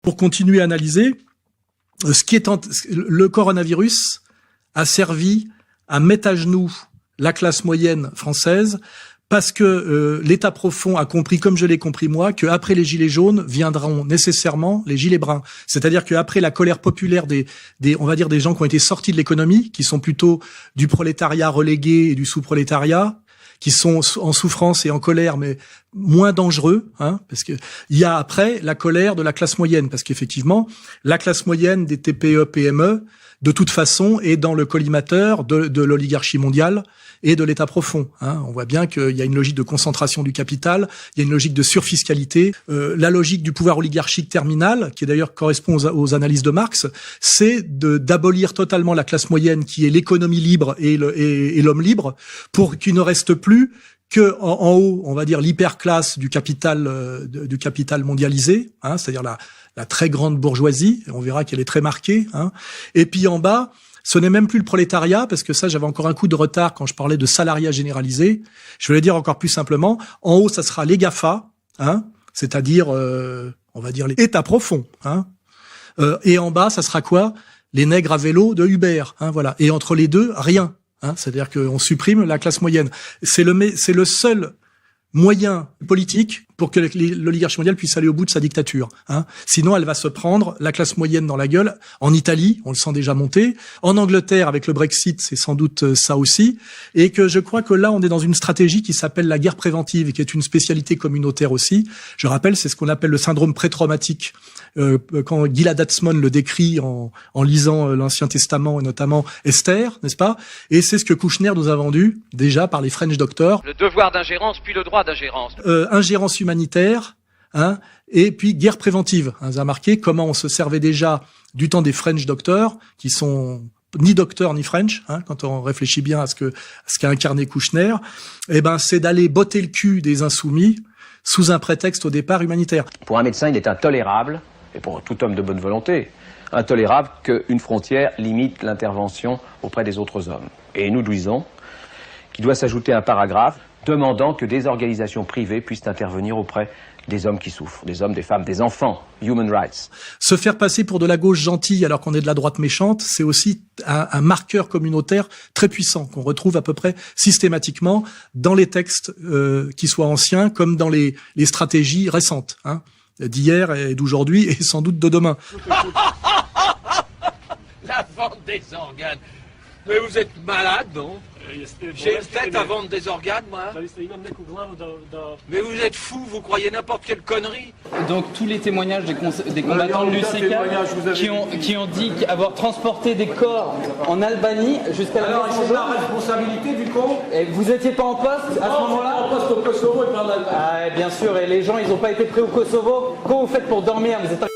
Pour continuer à analyser, le coronavirus a servi à mettre à genoux la classe moyenne française parce que l'État profond a compris, comme je l'ai compris moi, qu'après les gilets jaunes viendront nécessairement les gilets bruns. C'est-à-dire qu'après la colère populaire on va dire des gens qui ont été sortis de l'économie, qui sont plutôt du prolétariat relégué et du sous-prolétariat, qui sont en souffrance et en colère, mais moins dangereux, parce que il y a après la colère de la classe moyenne, parce qu'effectivement, la classe moyenne des TPE, PME, de toute façon, est dans le collimateur de l'oligarchie mondiale et de l'État profond. On voit bien qu'il y a une logique de concentration du capital, il y a une logique de surfiscalité. La logique du pouvoir oligarchique terminal, qui d'ailleurs correspond aux analyses de Marx, c'est d'abolir totalement la classe moyenne, qui est l'économie libre et l'homme libre, pour qu'il ne reste plus que en haut, on va dire l'hyperclasse du capital mondialisé, c'est-à-dire la très grande bourgeoisie. On verra qu'elle est très marquée. Et puis en bas, ce n'est même plus le prolétariat, parce que ça, j'avais encore un coup de retard quand je parlais de salariat généralisé. Je vais le dire encore plus simplement. En haut, ça sera les GAFA, c'est-à-dire, on va dire les États profonds. Et en bas, ça sera quoi? Les nègres à vélo de Uber. Voilà. Et entre les deux, rien. C'est-à-dire qu'on supprime la classe moyenne. C'est le seul moyen politique pour que l'oligarchie mondiale puisse aller au bout de sa dictature. Sinon, elle va se prendre la classe moyenne dans la gueule. En Italie, on le sent déjà monter. En Angleterre, avec le Brexit, c'est sans doute ça aussi. Et que je crois que là, on est dans une stratégie qui s'appelle la guerre préventive, et qui est une spécialité communautaire aussi. Je rappelle, c'est ce qu'on appelle le syndrome pré-traumatique. Quand Gilad Atzmon le décrit en lisant l'Ancien Testament, et notamment Esther, n'est-ce pas? Et c'est ce que Kouchner nous a vendu déjà par les French Doctors. Le devoir d'ingérence, puis le droit d'ingérence. Ingérence humanitaire, et puis guerre préventive. Ça a marqué comment on se servait déjà du temps des French Doctors, qui sont ni docteurs ni French, quand on réfléchit bien à ce qu'a incarné Kouchner. C'est d'aller botter le cul des insoumis sous un prétexte au départ humanitaire. Pour un médecin, il est intolérable, et pour tout homme de bonne volonté, intolérable qu'une frontière limite l'intervention auprès des autres hommes. Et nous disons qu'il doit s'ajouter un paragraphe demandant que des organisations privées puissent intervenir auprès des hommes qui souffrent, des hommes, des femmes, des enfants, human rights. Se faire passer pour de la gauche gentille alors qu'on est de la droite méchante, c'est aussi un marqueur communautaire très puissant qu'on retrouve à peu près systématiquement dans les textes qui soient anciens comme dans les stratégies récentes, d'hier et d'aujourd'hui et sans doute de demain. La vente des organes. Mais vous êtes malade, non? J'ai une tête à vendre des organes, moi. Mais vous êtes fous, vous croyez n'importe quelle connerie. Donc tous les témoignages des combattants de l'UCK qui ont dit avoir transporté des corps en Albanie jusqu'à la Alors, c'est la responsabilité du con. Et vous étiez pas en poste à ce moment-là? En poste au Kosovo et pas en Albanie. Ah, bien sûr, et les gens, ils ont pas été pris au Kosovo. Comment vous faites pour dormir? Vous êtes